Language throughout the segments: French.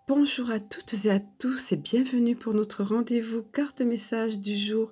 Bonjour à toutes et à tous et bienvenue pour notre rendez-vous carte message du jour.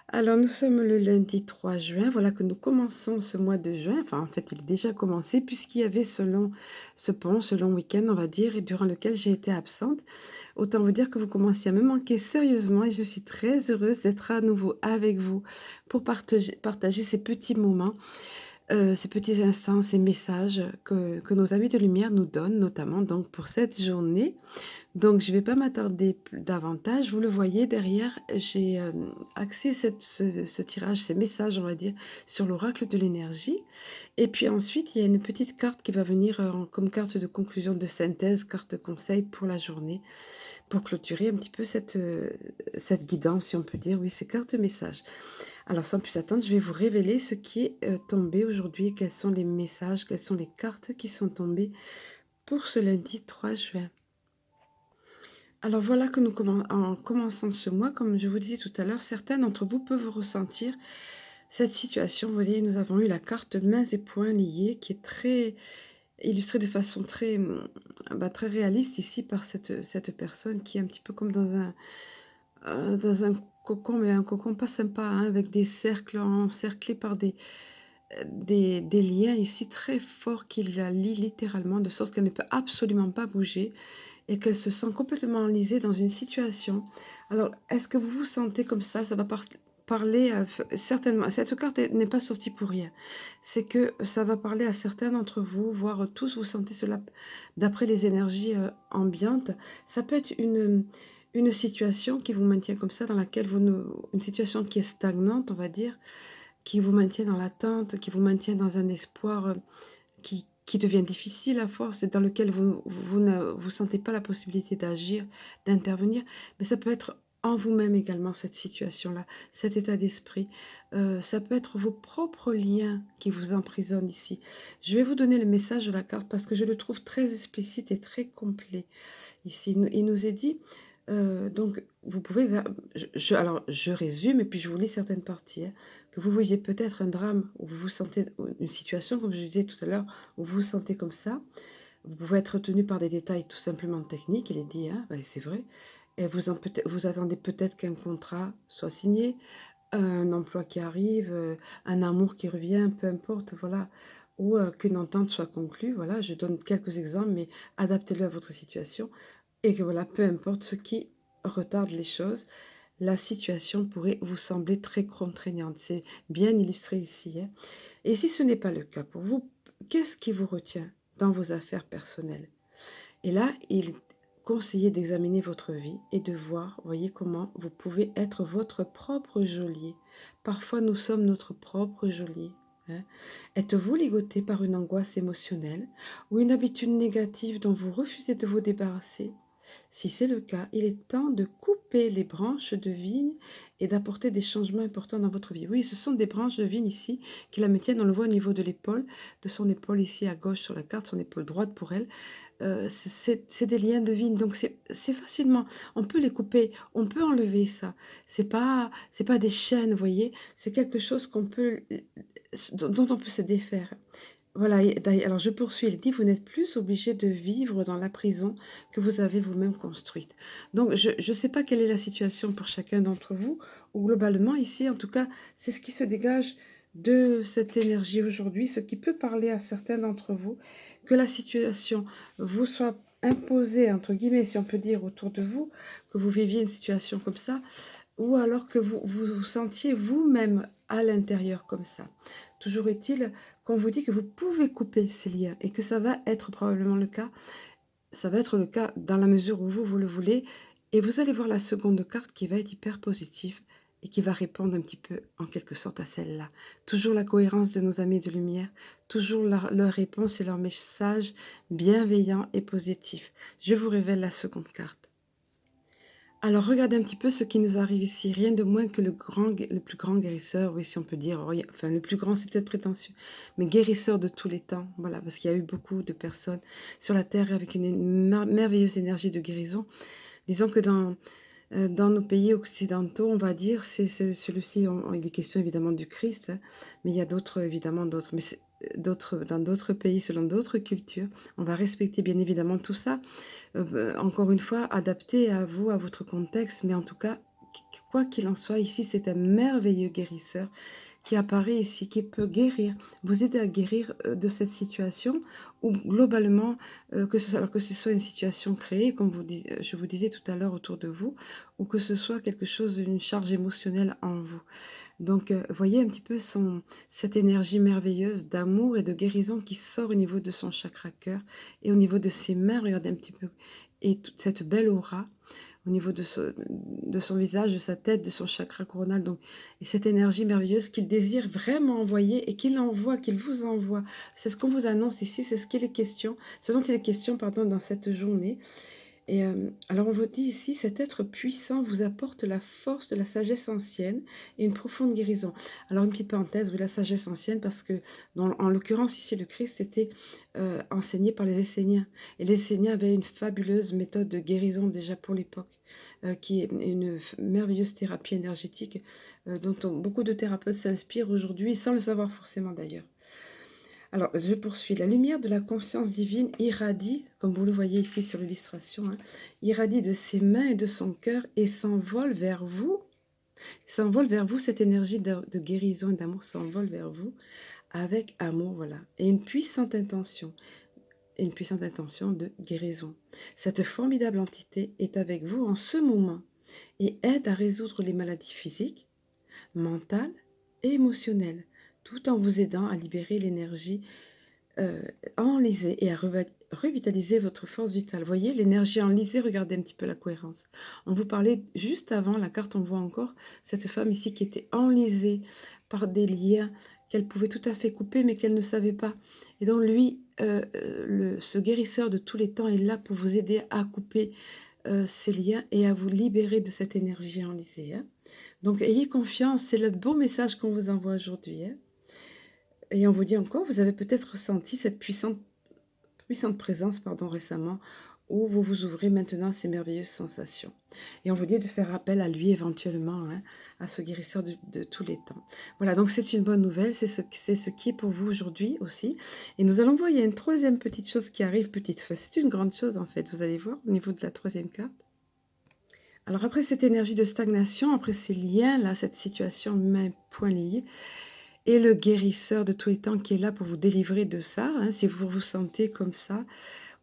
Alors nous sommes le lundi 3 juin, voilà que nous commençons ce mois de juin, enfin en fait il est déjà commencé puisqu'il y avait ce long week-end on va dire et durant lequel j'ai été absente. Autant vous dire que vous commenciez à me manquer sérieusement et je suis très heureuse d'être à nouveau avec vous pour partager ces petits moments, ces petits instants, ces messages que nos amis de lumière nous donnent, notamment donc pour cette journée. Donc je ne vais pas m'attarder davantage. Vous le voyez derrière, j'ai, axé ce tirage, ces messages, on va dire, sur l'oracle de l'énergie et puis ensuite, il y a une petite carte qui va venir, comme carte de conclusion, de synthèse, carte conseil pour la journée, pour clôturer un petit peu cette guidance, si on peut dire, oui, ces cartes messages. Alors sans plus attendre, je vais vous révéler ce qui est, tombé aujourd'hui, quels sont les messages, quelles sont les cartes qui sont tombées pour ce lundi 3 juin. Alors voilà que en commençant ce mois, comme je vous disais tout à l'heure, certains d'entre vous peuvent ressentir cette situation. Vous voyez, nous avons eu la carte mains et poings liés qui est très illustrée de façon très, très réaliste ici par cette personne qui est un petit peu comme dans un cocon, mais un cocon pas sympa, hein, avec des cercles encerclés par des liens ici très forts qui la lient littéralement, de sorte qu'elle ne peut absolument pas bouger et qu'elle se sent complètement enlisée dans une situation. Alors, est-ce que vous vous sentez comme ça? Ça va parler, certainement. Cette carte n'est pas sortie pour rien. C'est que ça va parler à certains d'entre vous, voire tous, vous sentez cela d'après les énergies ambiantes. Ça peut être une situation qui vous maintient comme ça, dans laquelle une situation qui est stagnante, on va dire, qui vous maintient dans l'attente, qui vous maintient dans un espoir qui devient difficile à force et dans lequel vous ne vous sentez pas la possibilité d'agir, d'intervenir, mais ça peut être en vous-même également cette situation-là, cet état d'esprit. Ça peut être vos propres liens qui vous emprisonnent ici. Je vais vous donner le message de la carte parce que je le trouve très explicite et très complet. Ici, il nous est dit, donc vous pouvez alors je résume et puis je vous lis certaines parties, hein, que vous voyez peut-être un drame où vous vous sentez ou une situation, comme je disais tout à l'heure, où vous vous sentez comme ça. Vous pouvez être retenu par des détails tout simplement techniques, il est dit, hein, c'est vrai et vous attendez peut-être qu'un contrat soit signé, un emploi qui arrive, un amour qui revient, peu importe, voilà, ou qu'une entente soit conclue. Voilà, je donne quelques exemples, mais adaptez-le à votre situation et que voilà, peu importe ce qui retarde les choses, la situation pourrait vous sembler très contraignante. C'est bien illustré ici, hein. Et si ce n'est pas le cas pour vous, qu'est-ce qui vous retient dans vos affaires personnelles? Et là, il est conseillé d'examiner votre vie et de voir, voyez, comment vous pouvez être votre propre geôlier. Parfois, nous sommes notre propre geôlier, hein. Êtes-vous ligoté par une angoisse émotionnelle ou une habitude négative dont vous refusez de vous débarrasser? Si c'est le cas, il est temps de couper les branches de vigne et d'apporter des changements importants dans votre vie. Oui, ce sont des branches de vigne ici qui la maintiennent. On le voit au niveau de l'épaule, de son épaule ici à gauche sur la carte, son épaule droite pour elle. C'est des liens de vigne, donc c'est facilement, on peut les couper, on peut enlever ça. C'est pas des chaînes, vous voyez? C'est quelque chose qu'on peut, dont on peut se défaire. Voilà, et alors je poursuis, il dit: «Vous n'êtes plus obligé de vivre dans la prison que vous avez vous-même construite». Donc je ne sais pas quelle est la situation pour chacun d'entre vous, ou globalement ici, en tout cas, c'est ce qui se dégage de cette énergie aujourd'hui, ce qui peut parler à certains d'entre vous, que la situation vous soit «imposée» entre guillemets, si on peut dire, autour de vous, que vous viviez une situation comme ça, ou alors que vous vous sentiez vous-même à l'intérieur comme ça. Toujours est-il qu'on vous dit que vous pouvez couper ces liens et que ça va être probablement le cas. Ça va être le cas dans la mesure où vous le voulez. Et vous allez voir la seconde carte qui va être hyper positive et qui va répondre un petit peu en quelque sorte à celle-là. Toujours la cohérence de nos amis de lumière, toujours leur réponse et leur message bienveillant et positif. Je vous révèle la seconde carte. Alors regardez un petit peu ce qui nous arrive ici, rien de moins que le plus grand guérisseur, oui si on peut dire, enfin le plus grand c'est peut-être prétentieux, mais guérisseur de tous les temps, voilà, parce qu'il y a eu beaucoup de personnes sur la terre avec une merveilleuse énergie de guérison. Disons que dans nos pays occidentaux, on va dire, c'est celui-ci, il est question évidemment du Christ, hein, mais il y a d'autres, évidemment d'autres, mais dans d'autres pays, selon d'autres cultures. On va respecter bien évidemment tout ça. Encore une fois, adapté à vous, à votre contexte, mais en tout cas, quoi qu'il en soit, ici, c'est un merveilleux guérisseur qui apparaît ici, qui peut guérir, vous aider à guérir de cette situation, ou globalement, alors que ce soit une situation créée, comme je vous disais tout à l'heure autour de vous, ou que ce soit quelque chose, une charge émotionnelle en vous. Donc, voyez un petit peu cette énergie merveilleuse d'amour et de guérison qui sort au niveau de son chakra cœur et au niveau de ses mains, regardez un petit peu, et toute cette belle aura au niveau de son visage, de sa tête, de son chakra coronal. Donc, et cette énergie merveilleuse qu'il désire vraiment envoyer et qu'il envoie, qu'il vous envoie. C'est ce qu'on vous annonce ici, c'est ce dont il est question, pardon, dans cette journée. Et alors on vous dit ici, cet être puissant vous apporte la force de la sagesse ancienne et une profonde guérison. Alors une petite parenthèse, oui, la sagesse ancienne, parce que en l'occurrence ici, le Christ était enseigné par les Esséniens. Et les Esséniens avaient une fabuleuse méthode de guérison déjà pour l'époque, qui est une merveilleuse thérapie énergétique beaucoup de thérapeutes s'inspirent aujourd'hui, sans le savoir forcément d'ailleurs. Alors, je poursuis. La lumière de la conscience divine irradie, comme vous le voyez ici sur l'illustration, hein, irradie de ses mains et de son cœur et s'envole vers vous. S'envole vers vous, cette énergie de guérison et d'amour s'envole vers vous avec amour, voilà. Et une puissante intention de guérison. Cette formidable entité est avec vous en ce moment et aide à résoudre les maladies physiques, mentales et émotionnelles, tout en vous aidant à libérer l'énergie enlisée et à revitaliser votre force vitale. Voyez, l'énergie enlisée, regardez un petit peu la cohérence. On vous parlait juste avant, la carte, on voit encore cette femme ici qui était enlisée par des liens qu'elle pouvait tout à fait couper, mais qu'elle ne savait pas. Et donc lui, ce guérisseur de tous les temps est là pour vous aider à couper ces liens et à vous libérer de cette énergie enlisée. Hein. Donc ayez confiance, c'est le beau message qu'on vous envoie aujourd'hui. Hein. Et on vous dit encore, vous avez peut-être ressenti cette puissante présence récemment, où vous vous ouvrez maintenant à ces merveilleuses sensations. Et on vous dit de faire appel à lui éventuellement, hein, à ce guérisseur de tous les temps. Voilà, donc c'est une bonne nouvelle, c'est ce qui est pour vous aujourd'hui aussi. Et nous allons voir, il y a une troisième petite chose qui arrive, c'est une grande chose en fait, vous allez voir au niveau de la troisième carte. Alors après cette énergie de stagnation, après ces liens là, cette situation main point liée, et le guérisseur de tous les temps qui est là pour vous délivrer de ça, hein, si vous vous sentez comme ça,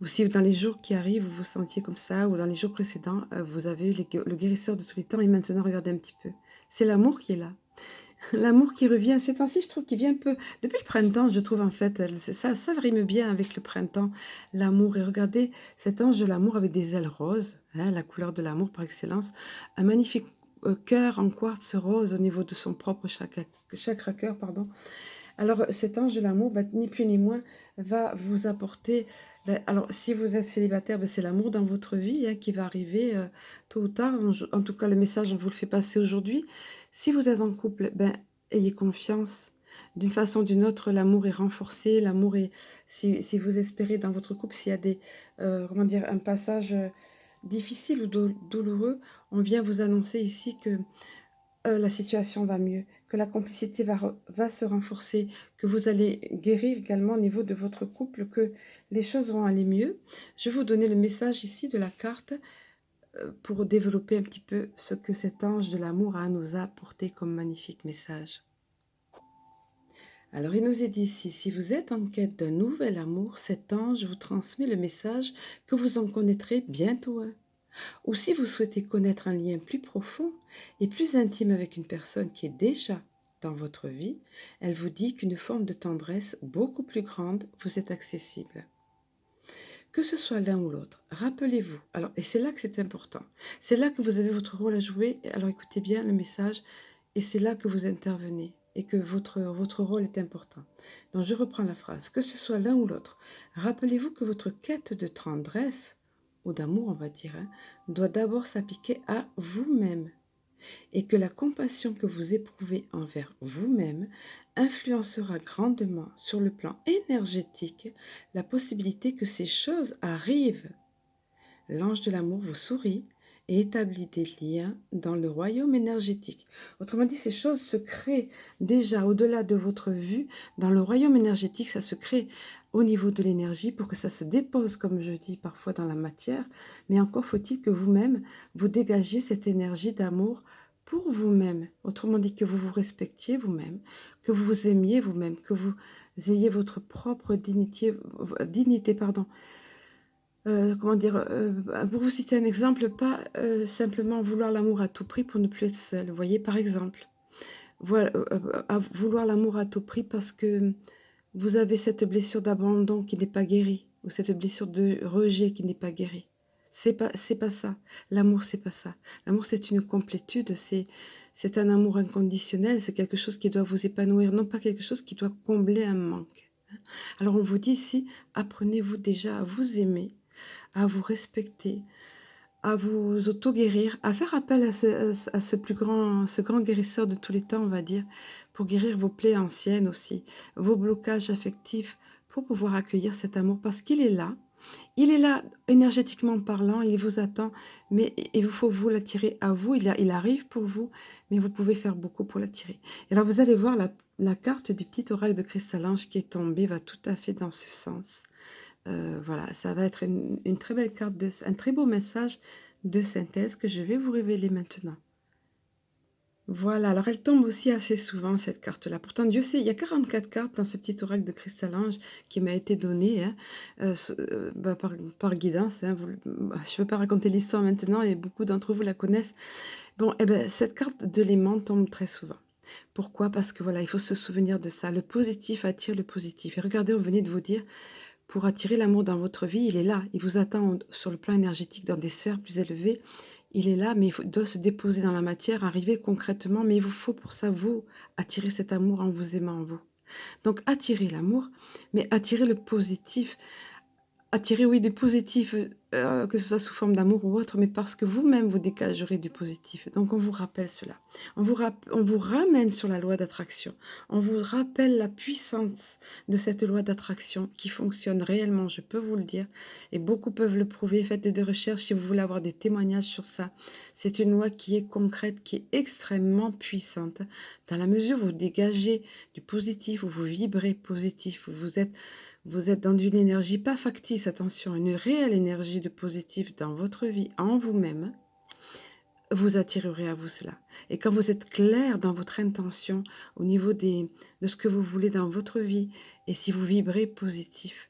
ou si dans les jours qui arrivent, vous vous sentiez comme ça, ou dans les jours précédents, vous avez eu le guérisseur de tous les temps, et maintenant, regardez un petit peu. C'est l'amour qui est là. L'amour qui revient. Ces temps-ci, je trouve qu'il vient un peu... Depuis le printemps, je trouve en fait, ça rime bien avec le printemps, l'amour. Et regardez, cet ange de l'amour avec des ailes roses, hein, la couleur de l'amour par excellence, un magnifique cœur en quartz rose au niveau de son propre chakra cœur, pardon. Alors cet ange de l'amour, ni plus ni moins, va vous apporter... alors si vous êtes célibataire, c'est l'amour dans votre vie hein, qui va arriver tôt ou tard. En tout cas, le message, on vous le fait passer aujourd'hui. Si vous êtes en couple, ayez confiance. D'une façon ou d'une autre, l'amour est renforcé. L'amour est... Si vous espérez dans votre couple, s'il y a des... un passage difficile ou douloureux, on vient vous annoncer ici que la situation va mieux, que la complicité va se renforcer, que vous allez guérir également au niveau de votre couple, que les choses vont aller mieux. Je vais vous donner le message ici de la carte pour développer un petit peu ce que cet ange de l'amour nous a apporté comme magnifique message. Alors il nous est dit ici, si vous êtes en quête d'un nouvel amour, cet ange vous transmet le message que vous en connaîtrez bientôt un. Ou si vous souhaitez connaître un lien plus profond et plus intime avec une personne qui est déjà dans votre vie, elle vous dit qu'une forme de tendresse beaucoup plus grande vous est accessible. Que ce soit l'un ou l'autre, rappelez-vous, alors, et c'est là que c'est important, c'est là que vous avez votre rôle à jouer, alors écoutez bien le message, et c'est là que vous intervenez, et que votre rôle est important. Donc je reprends la phrase, que ce soit l'un ou l'autre, rappelez-vous que votre quête de tendresse, ou d'amour on va dire, hein, doit d'abord s'appliquer à vous-même, et que la compassion que vous éprouvez envers vous-même influencera grandement sur le plan énergétique la possibilité que ces choses arrivent. L'ange de l'amour vous sourit et établit des liens dans le royaume énergétique. Autrement dit, ces choses se créent déjà au-delà de votre vue. Dans le royaume énergétique, ça se crée au niveau de l'énergie pour que ça se dépose, comme je dis parfois, dans la matière. Mais encore faut-il que vous-même, vous dégagiez cette énergie d'amour pour vous-même. Autrement dit, que vous vous respectiez vous-même, que vous vous aimiez vous-même, que vous ayez votre propre dignité, pardon. Comment dire, pour vous citer un exemple, pas simplement vouloir l'amour à tout prix pour ne plus être seul. Vous voyez, par exemple, voilà, à vouloir l'amour à tout prix parce que vous avez cette blessure d'abandon qui n'est pas guérie, ou cette blessure de rejet qui n'est pas guérie. C'est pas ça. L'amour, c'est pas ça. L'amour, c'est une complétude, c'est un amour inconditionnel, c'est quelque chose qui doit vous épanouir, non pas quelque chose qui doit combler un manque. Alors on vous dit ici, apprenez-vous déjà à vous aimer, à vous respecter, à vous auto-guérir, à faire appel à ce grand guérisseur de tous les temps, on va dire, pour guérir vos plaies anciennes aussi, vos blocages affectifs, pour pouvoir accueillir cet amour, parce qu'il est là. Il est là, énergétiquement parlant, il vous attend, mais il faut vous l'attirer à vous, il arrive pour vous, mais vous pouvez faire beaucoup pour l'attirer. Et alors vous allez voir, la carte du petit oracle de Cristal-Ange qui est tombée va tout à fait dans ce sens. Voilà, ça va être une très belle carte, un très beau message de synthèse que je vais vous révéler maintenant. Voilà, alors elle tombe aussi assez souvent cette carte-là. Pourtant, Dieu sait, il y a 44 cartes dans ce petit oracle de Cristal-Ange qui m'a été donné hein, par guidance. Hein, je ne veux pas raconter l'histoire maintenant et beaucoup d'entre vous la connaissent. Bon, eh ben, cette carte de l'aimant tombe très souvent. Pourquoi? Parce que voilà, il faut se souvenir de ça. Le positif attire le positif. Et regardez, on venait de vous dire, pour attirer l'amour dans votre vie, il est là. Il vous attend sur le plan énergétique dans des sphères plus élevées. Il est là, mais il doit se déposer dans la matière, arriver concrètement. Mais il vous faut pour ça, vous, attirer cet amour en vous aimant, vous. Donc, attirez l'amour, mais attirez le positif. Attirer, oui, du positif, que ce soit sous forme d'amour ou autre, mais parce que vous-même, vous dégagerez du positif. Donc, on vous rappelle cela. On vous ramène sur la loi d'attraction. On vous rappelle la puissance de cette loi d'attraction qui fonctionne réellement, je peux vous le dire. Et beaucoup peuvent le prouver. Faites des recherches si vous voulez avoir des témoignages sur ça. C'est une loi qui est concrète, qui est extrêmement puissante. Dans la mesure où vous dégagez du positif, où vous vibrez positif, où vous êtes dans une énergie pas factice, attention, une réelle énergie de positif dans votre vie, en vous-même, vous attirerez à vous cela. Et quand vous êtes clair dans votre intention, au niveau de ce que vous voulez dans votre vie, et si vous vibrez positif,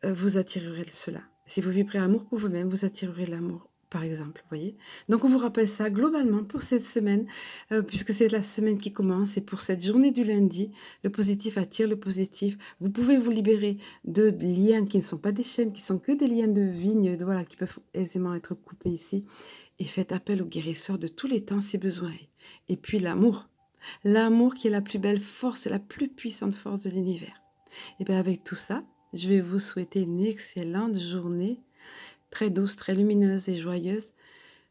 vous attirerez cela. Si vous vibrez amour pour vous-même, vous attirerez l'amour, par exemple, voyez. Donc on vous rappelle ça globalement pour cette semaine, puisque c'est la semaine qui commence, et pour cette journée du lundi, le positif attire le positif. Vous pouvez vous libérer de liens qui ne sont pas des chaînes, qui sont que des liens de vigne, voilà, qui peuvent aisément être coupés ici, et faites appel au guérisseur de tous les temps si besoin est. Et puis l'amour qui est la plus belle force et la plus puissante force de l'univers. Et bien avec tout ça, je vais vous souhaiter une excellente journée, très douce, très lumineuse et joyeuse.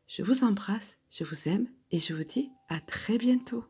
Je vous embrasse, je vous aime et je vous dis à très bientôt.